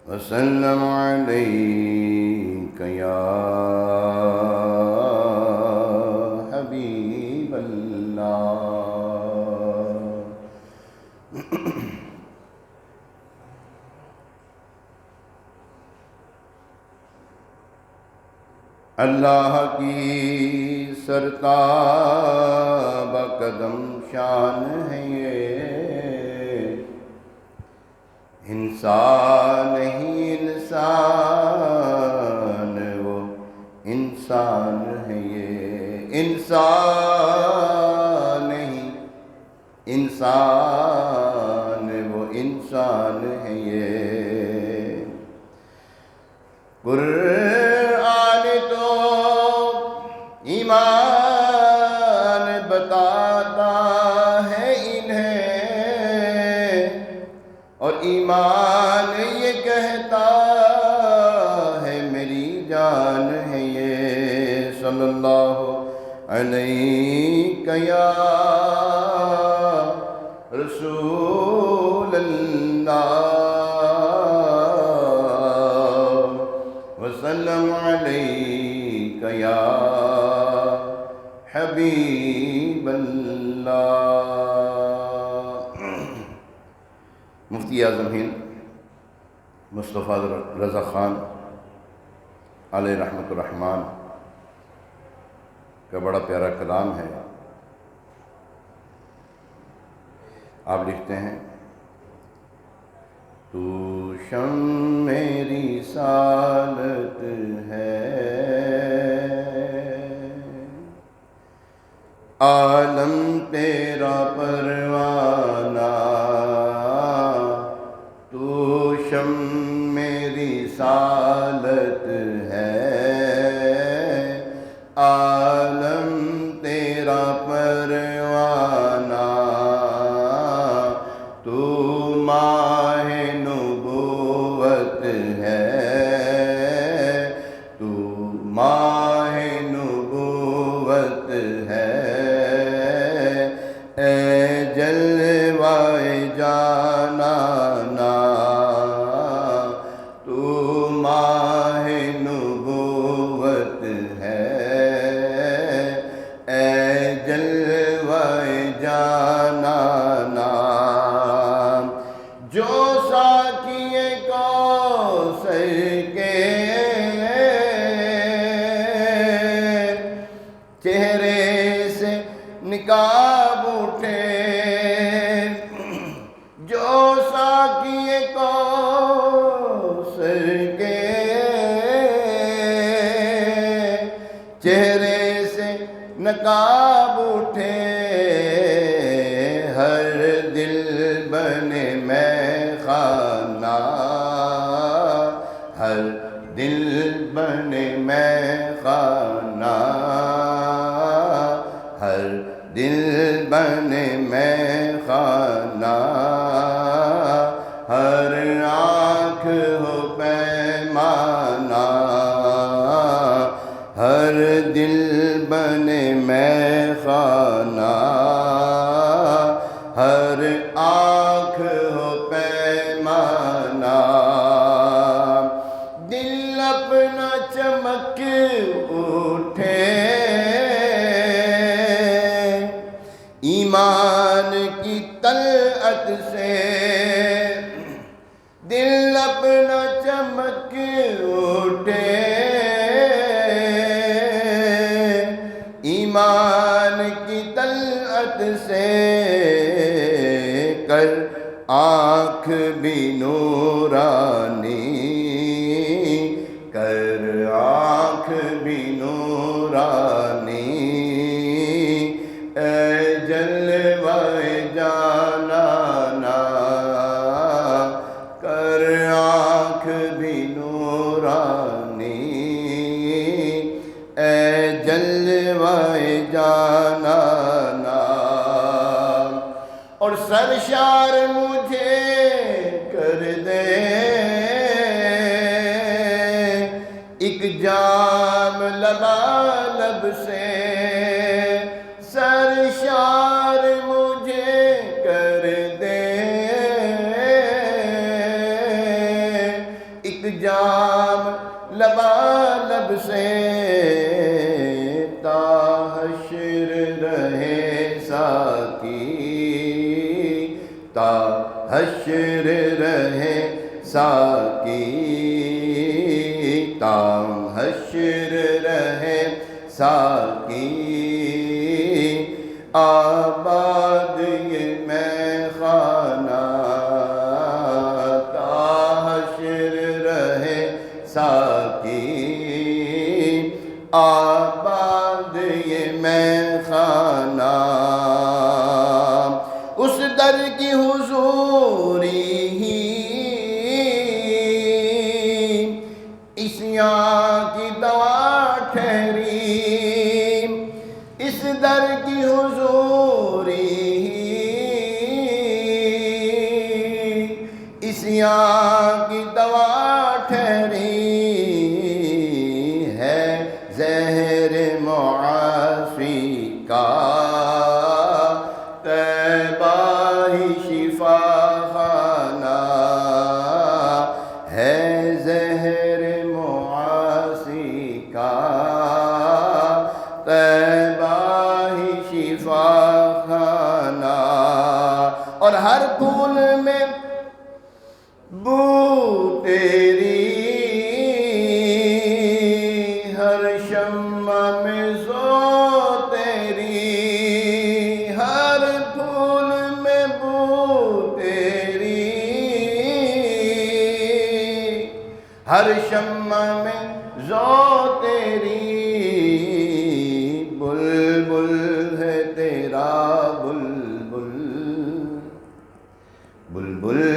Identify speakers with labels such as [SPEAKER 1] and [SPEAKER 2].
[SPEAKER 1] وسلم عليك يا حبيب الله. اللہ کی سرتاب قدم شان ہے یہ، انسان نہیں انسان وہ انسان ہے یہ، انسان نہیں انسان وہ انسان ہے یہ. قرآن تو ایمان بتاتا ہے انہیں، اور ایمان یہ کہتا ہے میری جان ہے یہ. صلی اللہ علیہ یا رسول اللہ، وسلم علیک یا حبیب اللہ. مفتی اعظم ہند مصطفیٰ رضا خان علیہ رحمۃ الرحمن کا بڑا پیارا کلام ہے. آپ لکھتے ہیں: تو شم میری رسالت ہے، عالم تیرا پروانہ، تو شم میری رسالت ہے، عالم تیرا پروانہ، تو ماہ نبوت ہے، تو ماہ نبوت ہے، اے جلوہ جانانا، تو ماہ نبوت ہے، اے جلوہ جانانا. جو ساقی کوثر کے چہرے سے نقاب اٹھے، جو ساقی کوثر کے چہرے سے نقاب اٹھے، ہر دل بنے میں خانہ، ہر دل بنے میں خانہ، ہر دل بنے میں خانہ، ہر آنکھ ہو پیمانہ، ہر دل بنے میں خانہ، ہر آنکھ ہو پیمانہ. دل اپنا چمک اٹھے ایمان کی طلعت سے، دل اپنا چمک اٹھے ایمان کی طلعت سے، کر آنکھ بھی نورانی، کر آنکھ بھی نورانی، اے جلوہ جانانا، کر آنکھ بھی نورانی، اے جلوہ جانانا. اور سرشار مجھے کر دے ایک جام لبالب سے، سرشار مجھے کر سے تا حشر رہے ساقی، تا حشر رہے ساقی، تا حشر رہے ساقی، آباد یہ میں خانہ، تا حشر رہے ساقی، آباد یہ میں خانہ، اس در کی حضوری ہی عصیاں کی دوا ٹھہری، اس در کی حضوری ہی عصیاں کی دوا ٹھہری، ہے زہر معافی کا طیبہ ہی شفا خانہ، ہے زہر معافی کا طیبہ ہی شفا خانہ، اور ہر پھول میں بو تیری، ہر شمع میں ذو تیری، ہر پھول میں بو تیری، ہر شمع میں ذو تیری، بلبل ہے تیرا بلبل، بلبل